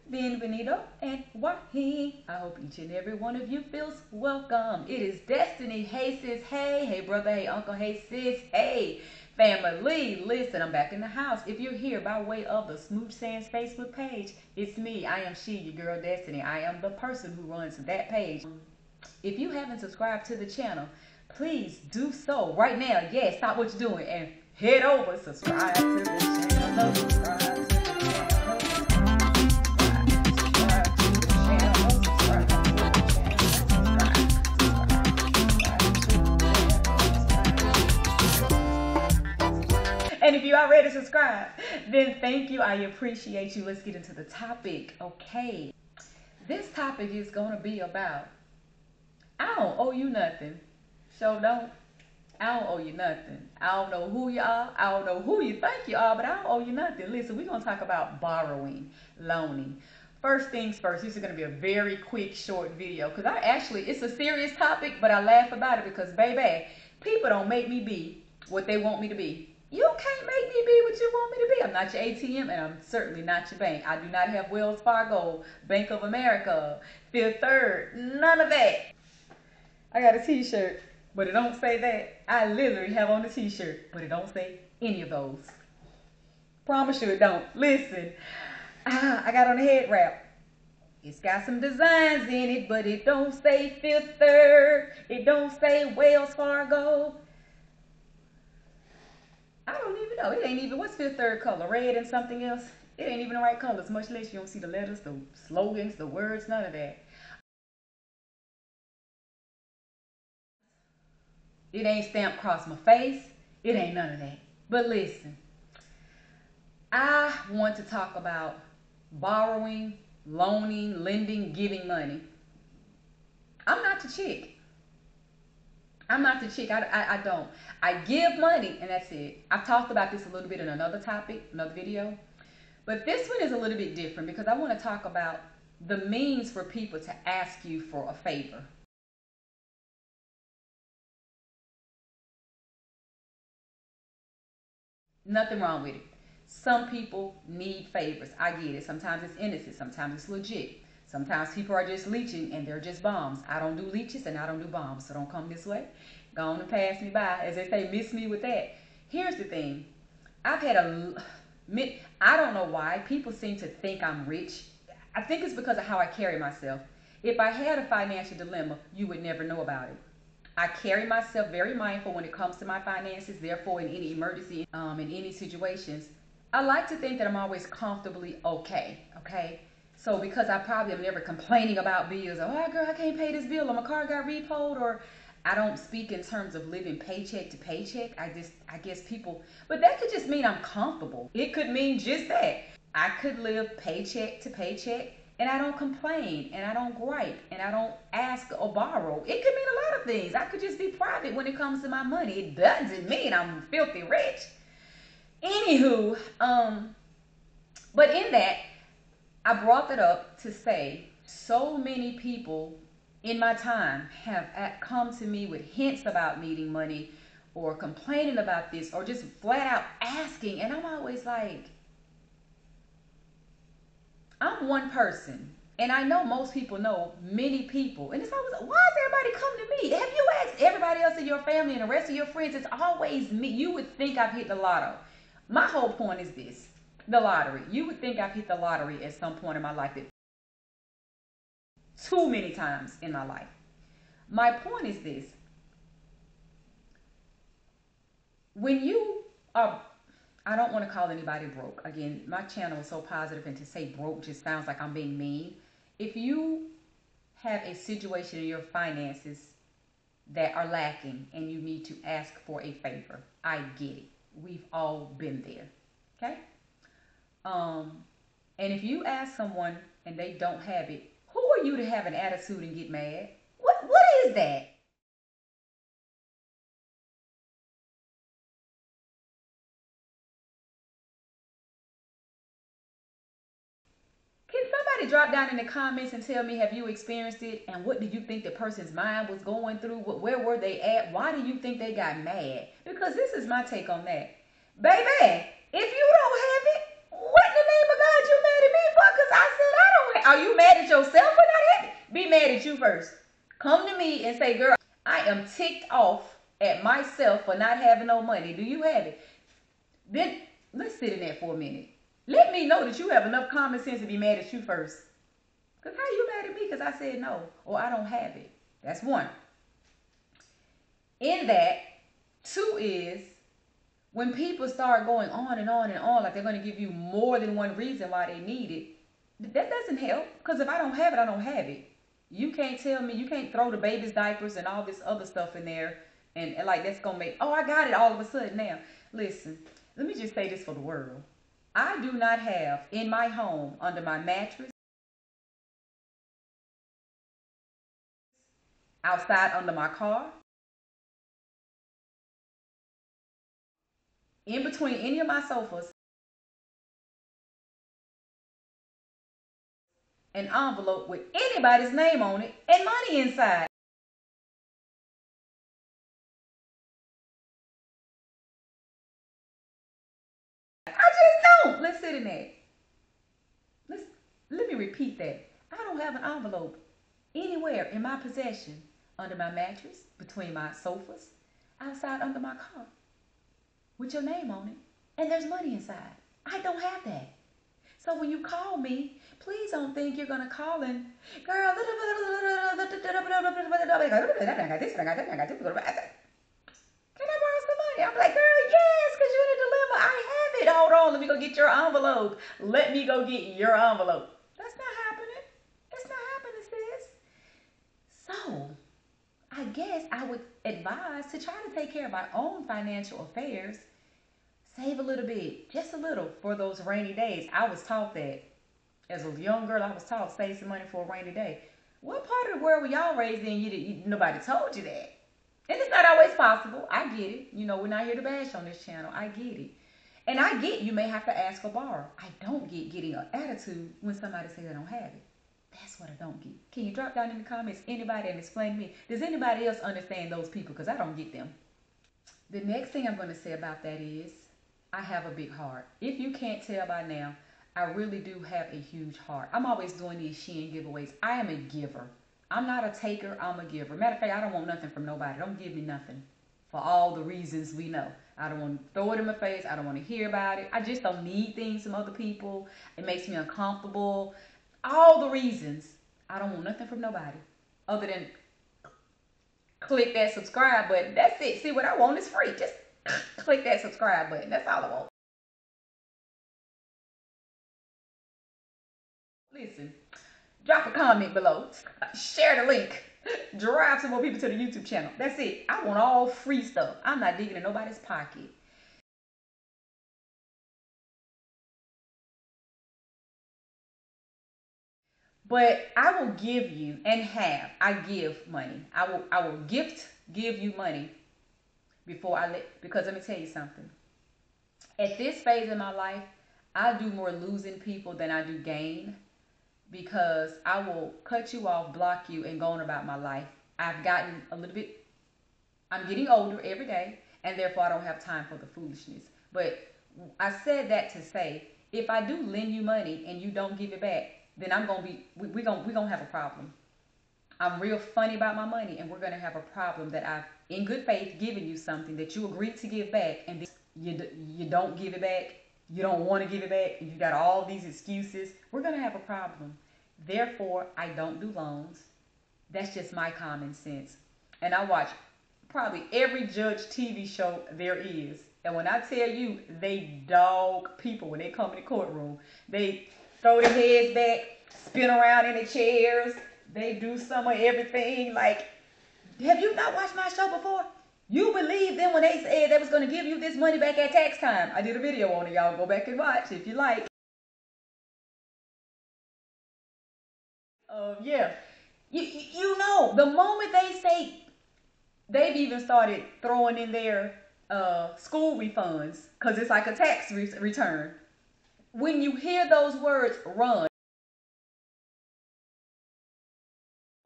Bienvenido and wahi. I hope each and every one of you feels welcome. It is Destiny. Hey sis, hey. Hey brother, hey uncle, hey sis, hey family. Listen, I'm back in the house. If you're here by way of the Smooch Sands Facebook page, it's me. I am she, your girl Destiny. I am the person who runs that page. If you haven't subscribed to the channel, please do so right now. Yeah, stop what you're doing and head over. Subscribe to the channel. Subscribe to the channel. And if you already subscribed, then thank you. I appreciate you. Let's get into the topic. Okay. This topic is going to be about, I don't owe you nothing. So don't. I don't owe you nothing. I don't know who you are. I don't know who you think you are, but I don't owe you nothing. Listen, we're going to talk about borrowing, loaning. First things first, this is going to be a very quick, short video because it's a serious topic, but I laugh about it because, baby, people don't make me be what they want me to be. You can't make me be what you want me to be. I'm not your ATM, and I'm certainly not your bank. I do not have Wells Fargo, Bank of America, Fifth Third, none of that. I got a t-shirt, but it don't say that. I literally have on a t-shirt, but it don't say any of those. Promise you it don't. Listen, I got on a head wrap. It's got some designs in it, but it don't say Fifth Third. It don't say Wells Fargo. I don't even know. It ain't even, what's Fifth Third color? Red and something else? It ain't even the right colors, much less you don't see the letters, the slogans, the words, none of that. It ain't stamped across my face. It ain't none of that. But listen, I want to talk about borrowing, loaning, lending, giving money. I'm not the chick. I'm not the chick. I don't. I give money and that's it. I've talked about this a little bit in another topic, another video. But this one is a little bit different because I want to talk about the means for people to ask you for a favor. Nothing wrong with it. Some people need favors. I get it. Sometimes it's innocent. Sometimes it's legit. Sometimes people are just leeching and they're just bombs. I don't do leeches and I don't do bombs. So don't come this way. Go on and pass me by. As they say, miss me with that. Here's the thing. I don't know why. People seem to think I'm rich. I think it's because of how I carry myself. If I had a financial dilemma, you would never know about it. I carry myself very mindful when it comes to my finances. Therefore, in any emergency, in any situations, I like to think that I'm always comfortably okay. Okay. So because I probably am never complaining about bills, oh girl, I can't pay this bill, or my car got repoed, or I don't speak in terms of living paycheck to paycheck. I guess people, but that could just mean I'm comfortable. It could mean just that. I could live paycheck to paycheck and I don't complain and I don't gripe and I don't ask or borrow. It could mean a lot of things. I could just be private when it comes to my money. It doesn't mean I'm filthy rich. Anywho, but in that, I brought that up to say so many people in my time have come to me with hints about needing money or complaining about this or just flat out asking. And I'm always like, I'm one person. And I know most people know many people. And it's always, why does everybody come to me? Have you asked everybody else in your family and the rest of your friends? It's always me. You would think I've hit the lotto. My whole point is this. The lottery. You would think I've hit the lottery at some point in my life. Too many times in my life. My point is this. When you are, I don't want to call anybody broke. Again, my channel is so positive and to say broke just sounds like I'm being mean. If you have a situation in your finances that are lacking and you need to ask for a favor, I get it. We've all been there. Okay? And if you ask someone and they don't have it, who are you to have an attitude and get mad? What is that? Can somebody Somebody drop down in the comments and tell me, have you experienced it? And what do you think the person's mind was going through? Where were they at? Why do you think they got mad? Because this is my take on that. Baby, if you don't have it, what in the name of God you mad at me for? Because I said I don't have it. Are you mad at yourself for not having it? Be mad at you first. Come to me and say, girl, I am ticked off at myself for not having no money. Do you have it? Then let's sit in that for a minute. Let me know that you have enough common sense to be mad at you first. Because how you mad at me because I said no or I don't have it? That's one. In that, two is when people start going on and on and on like they're going to give you more than one reason why they need it, that doesn't help. Because if I don't have it, I don't have it. You can't tell me, you can't throw the baby's diapers and all this other stuff in there and like that's going to make, oh, I got it all of a sudden now. Listen, let me just say this for the world. I do not have in my home, under my mattress, outside under my car, in between any of my sofas, an envelope with anybody's name on it and money inside. I just don't. Let's sit in that. Let me repeat that. I don't have an envelope anywhere in my possession, under my mattress, between my sofas, outside under my car, with your name on it, and there's money inside. I don't have that. So when you call me, please don't think you're going to call in, girl, can I borrow some money? I'm like, girl, yes, because you're in a dilemma. I have it. Hold on, let me go get your envelope. Let me go get your envelope. That's not happening. It's not happening, sis. So I guess I would advise to try to take care of my own financial affairs. Save a little bit, just a little, for those rainy days. I was taught that. As a young girl, I was taught save some money for a rainy day. What part of the world were y'all raised in? Nobody told you that. And it's not always possible. I get it. We're not here to bash on this channel. I get it. And I get you may have to ask for borrow. I don't get getting an attitude when somebody says they don't have it. That's what I don't get. Can you drop down in the comments, anybody, and explain to me, does anybody else understand those people? Because I don't get them. The next thing I'm going to say about that is, I have a big heart. If you can't tell by now, I really do have a huge heart. I'm always doing these Shein giveaways. I am a giver. I'm not a taker, I'm a giver. Matter of fact, I don't want nothing from nobody. Don't give me nothing for all the reasons we know. I don't want to throw it in my face. I don't want to hear about it. I just don't need things from other people. It makes me uncomfortable. All the reasons. I don't want nothing from nobody other than click that subscribe button. That's it. See, what I want is free. Just click that subscribe button. That's all I want. Listen, drop a comment below. Share the link. Drive some more people to the YouTube channel. That's it. I want all free stuff. I'm not digging in nobody's pocket. But I will give you and have. I give money. I will give you money before because let me tell you something. At this phase in my life, I do more losing people than I do gain, because I will cut you off, block you, and go on about my life. I'm getting older every day, and therefore I don't have time for the foolishness. But I said that to say, if I do lend you money and you don't give it back, then we're gonna have a problem. I'm real funny about my money, and we're gonna have a problem that I've, in good faith, given you something that you agreed to give back, and you don't give it back. You don't want to give it back. You got all these excuses. We're gonna have a problem. Therefore, I don't do loans. That's just my common sense. And I watch probably every Judge TV show there is. And when I tell you, they dog people when they come in the courtroom. They throw their heads back, spin around in the chairs. They do some of everything. Like, have you not watched my show before? You believe them when they said they was going to give you this money back at tax time. I did a video on it. Y'all go back and watch if you like. Yeah. You know, the moment they say, they've even started throwing in their school refunds, because it's like a tax return. When you hear those words, run.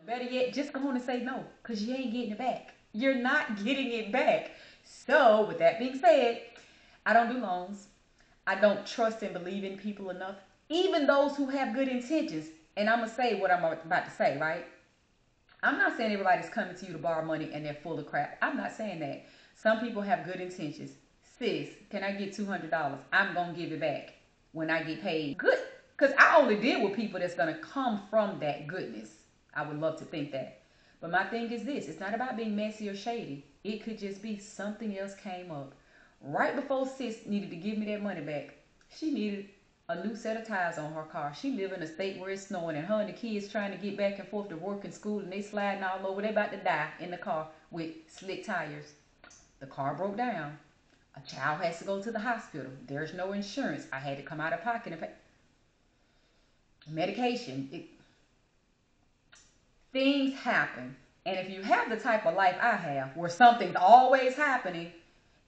Better yet, just go on and say no, because you ain't getting it back. You're not getting it back. So, with that being said, I don't do loans. I don't trust and believe in people enough, even those who have good intentions. And I'm going to say what I'm about to say, right? I'm not saying everybody's coming to you to borrow money and they're full of crap. I'm not saying that. Some people have good intentions. Sis, can I get $200? I'm going to give it back when I get paid. Good. Because I only deal with people that's going to come from that goodness. I would love to think that. But my thing is this. It's not about being messy or shady. It could just be something else came up. Right before sis needed to give me that money back, she needed a new set of tires on her car. She live in a state where it's snowing, and her and the kids trying to get back and forth to work and school, and they sliding all over. They about to die in the car with slick tires. The car broke down. A child has to go to the hospital. There's no insurance. I had to come out of pocket and pay medication. Things happen. And if you have the type of life I have, where something's always happening,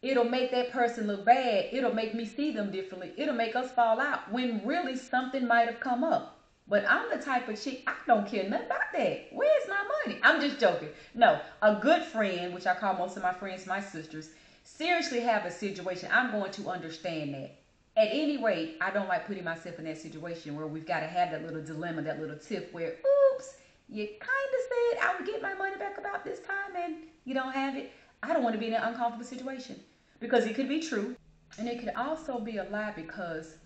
it'll make that person look bad. It'll make me see them differently. It'll make us fall out when really something might have come up. But I'm the type of chick, I don't care nothing about that. Where's my money? I'm just joking. No, a good friend, which I call most of my friends my sisters, seriously have a situation. I'm going to understand that. At any rate, I don't like putting myself in that situation where we've got to have that little dilemma, that little tiff where, oops, you kind of said I would get my money back about this time and you don't have it. I don't want to be in an uncomfortable situation because it could be true and it could also be a lie, because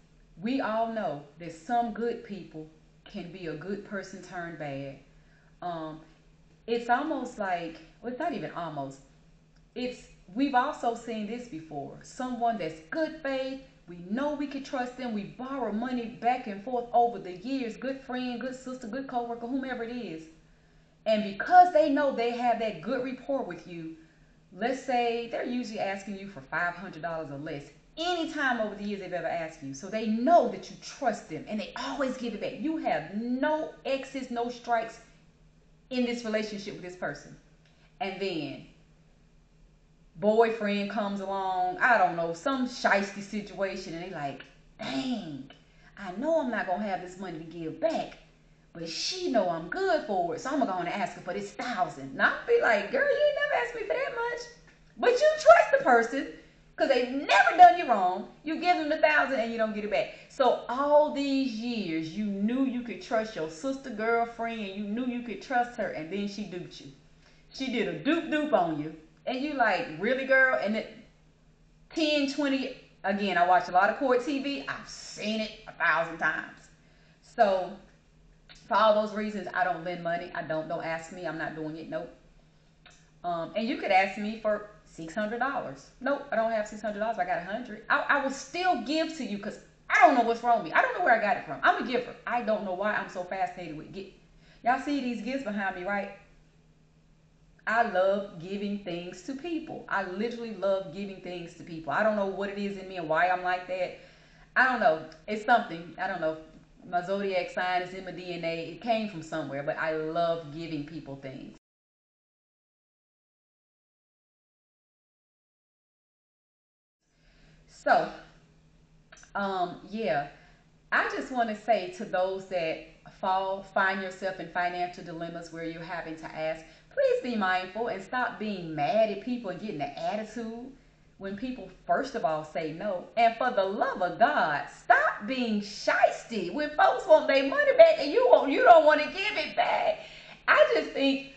we all know that some good people can be a good person turned bad. It's almost like, well, it's not even almost. We've also seen this before. Someone that's good faith. We know we can trust them. We borrow money back and forth over the years. Good friend, good sister, good coworker, whomever it is. And because they know they have that good rapport with you, let's say they're usually asking you for $500 or less anytime over the years they've ever asked you. So they know that you trust them and they always give it back. You have no X's, no strikes in this relationship with this person. And then boyfriend comes along, I don't know, some shiesty situation, and they like, dang, I know I'm not going to have this money to give back, but she know I'm good for it, so I'm going to ask her for this $1,000. Now I'll be like, girl, you ain't never asked me for that much. But you trust the person because they've never done you wrong. You give them the $1,000 and you don't get it back. So all these years, you knew you could trust your sister girlfriend, and you knew you could trust her, and then she duped you. She did a dupe on you. And you like, really, girl? And it 10, 20, again, I watch a lot of court TV. I've seen it 1,000 times. So for all those reasons, I don't lend money. Don't ask me. I'm not doing it. Nope. And you could ask me for $600. Nope, I don't have $600. I got $100. I will still give to you because I don't know what's wrong with me. I don't know where I got it from. I'm a giver. I don't know why I'm so fascinated with gift. Y'all see these gifts behind me, right? I love giving things to people. I literally love giving things to people. I don't know what it is in me and why I'm like that. I don't know. It's something. I don't know. My zodiac sign is in my DNA. It came from somewhere, but I love giving people things. So, yeah, I just want to say to those that find yourself in financial dilemmas where you're having to ask, please be mindful and stop being mad at people and getting the attitude when people first of all say no. And for the love of God, stop being shysty when folks want their money back and you don't want to give it back. I just think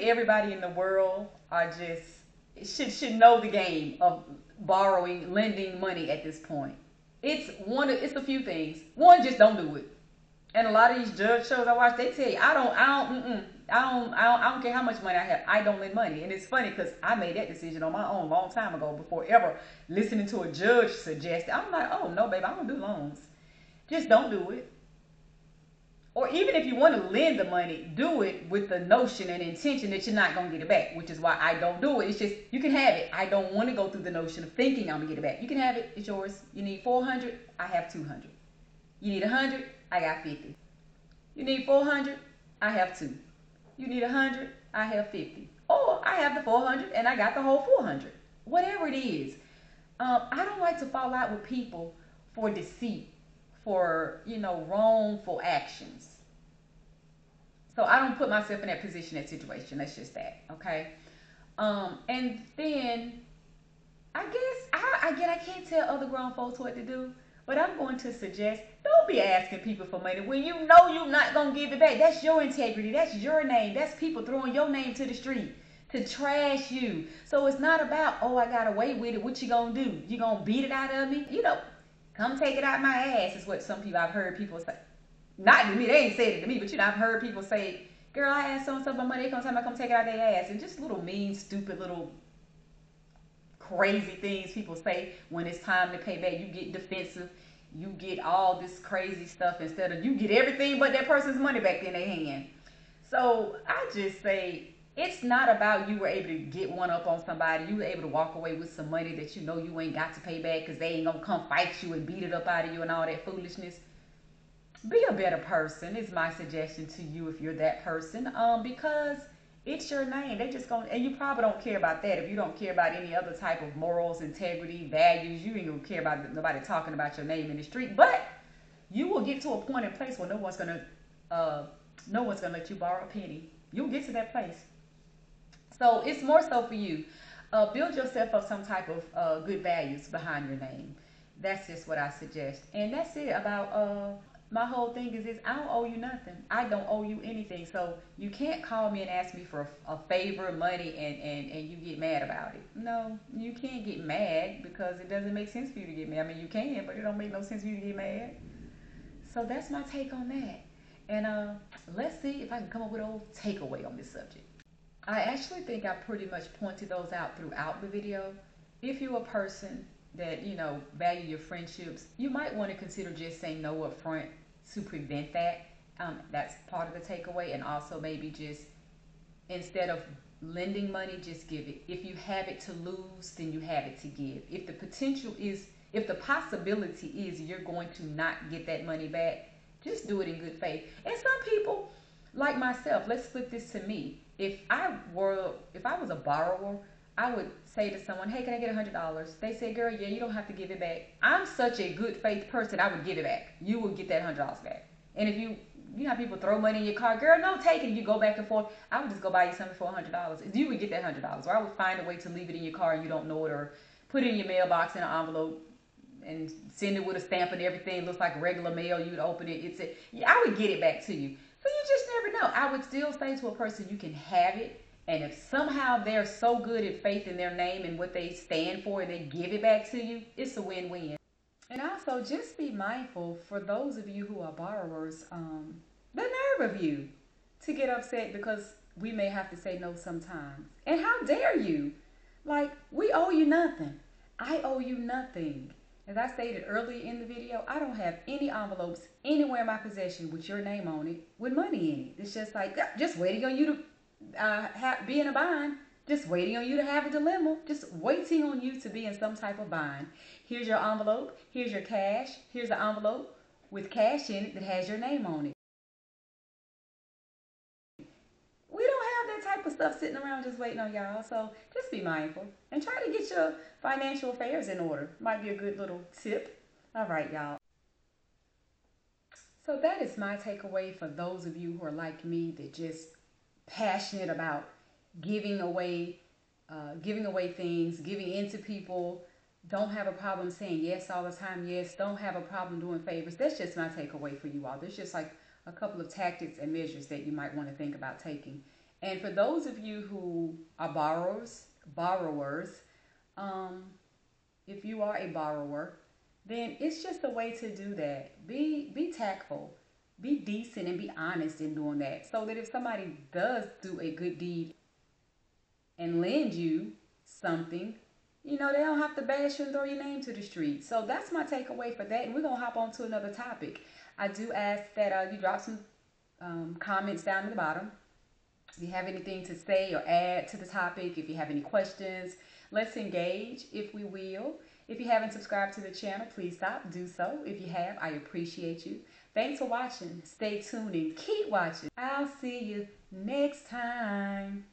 everybody in the world should know the game of borrowing, lending money at this point. It's a few things. One, just don't do it. And a lot of these judge shows I watch, they tell you, I don't care how much money I have. I don't lend money. And it's funny because I made that decision on my own long time ago before ever listening to a judge suggest it. I'm like, oh no, babe, I don't do loans. Just don't do it. Or even if you want to lend the money, do it with the notion and intention that you're not going to get it back, which is why I don't do it. It's just, you can have it. I don't want to go through the notion of thinking I'm going to get it back. You can have it. It's yours. You need 400. I have 200. You need 100. I got 50. You need 400. I have 2. You need 100. I have 50. Or I have the 400 and I got the whole 400. Whatever it is. I don't like to fall out with people for deceit, for, wrongful actions. So I don't put myself in that position, that situation. That's just that, okay? And then I can't tell other grown folks what to do, but I'm going to suggest don't be asking people for money when you know you're not gonna give it back. That's your integrity. That's your name. That's people throwing your name to the street to trash you. So it's not about, oh, I got away with it. What you gonna do? You gonna beat it out of me? Come take it out my ass is what some people I've heard people say. Not to me, they ain't said it to me, but I've heard people say, girl, I asked so-and-so for money, they come tell me I come take it out their ass. And just little mean, stupid little crazy things people say when it's time to pay back. You get defensive. You get all this crazy stuff instead of you get everything but that person's money back in their hand. So I just say it's not about you were able to get one up on somebody. You were able to walk away with some money that you know you ain't got to pay back because they ain't going to come fight you and beat it up out of you and all that foolishness. Be a better person is my suggestion to you if you're that person, because it's your name. They just and you probably don't care about that. If you don't care about any other type of morals, integrity, values, you ain't gonna care about nobody talking about your name in the street. But you will get to a point in place where no one's gonna let you borrow a penny. You'll get to that place. So it's more so for you. Build yourself up some type of good values behind your name. That's just what I suggest. And that's it about my whole thing is I don't owe you nothing. I don't owe you anything. So you can't call me and ask me for a favor, money, and you get mad about it. No, you can't get mad because it doesn't make sense for you to get mad. I mean, you can, but it don't make no sense for you to get mad. So that's my take on that. And let's see if I can come up with a little takeaway on this subject. I actually think I pretty much pointed those out throughout the video. If you're a person that, value your friendships, you might want to consider just saying no up front to prevent that. That's part of the takeaway. And also maybe just, instead of lending money, just give it. If you have it to lose, then you have it to give. If the possibility is you're going to not get that money back, just do it in good faith. And some people, like myself, let's flip this to me. If I was a borrower, I would say to someone, hey, can I get $100? They say, girl, yeah, you don't have to give it back. I'm such a good faith person, I would give it back. You would get that $100 back. And if you know how people throw money in your car, girl, no, take it. You go back and forth. I would just go buy you something for $100. You would get that $100. Or I would find a way to leave it in your car and you don't know it, or put it in your mailbox in an envelope and send it with a stamp and everything. It looks like regular mail. You'd open it. I would get it back to you. So you just never know. I would still say to a person, you can have it. And if somehow they're so good at faith in their name and what they stand for and they give it back to you, it's a win-win. And also just be mindful for those of you who are borrowers, the nerve of you to get upset because we may have to say no sometimes. And how dare you? Like, we owe you nothing. I owe you nothing. As I stated earlier in the video, I don't have any envelopes anywhere in my possession with your name on it with money in it. It's just like, just waiting on you to be in a bind. Just waiting on you to have a dilemma. Just waiting on you to be in some type of bind. Here's your envelope. Here's your cash. Here's an envelope with cash in it that has your name on it. We don't have that type of stuff sitting around just waiting on y'all. So just be mindful and try to get your financial affairs in order. Might be a good little tip. All right, y'all. So that is my takeaway for those of you who are like me, that just passionate about giving away things, giving into people. Don't have a problem saying yes all the time. Yes, don't have a problem doing favors. That's just my takeaway for you all. There's just like a couple of tactics and measures that you might want to think about taking. And for those of you who are borrowers, if you are a borrower, then it's just a way to do that. Be tactful, be decent, and be honest in doing that, so that if somebody does do a good deed and lend you something, they don't have to bash you and throw your name to the street. So that's my takeaway for that. And we're going to hop on to another topic. I do ask that you drop some comments down at the bottom. If you have anything to say or add to the topic, if you have any questions, let's engage, if we will. If you haven't subscribed to the channel, please stop, do so. If you have, I appreciate you. Thanks for watching. Stay tuned and keep watching. I'll see you next time.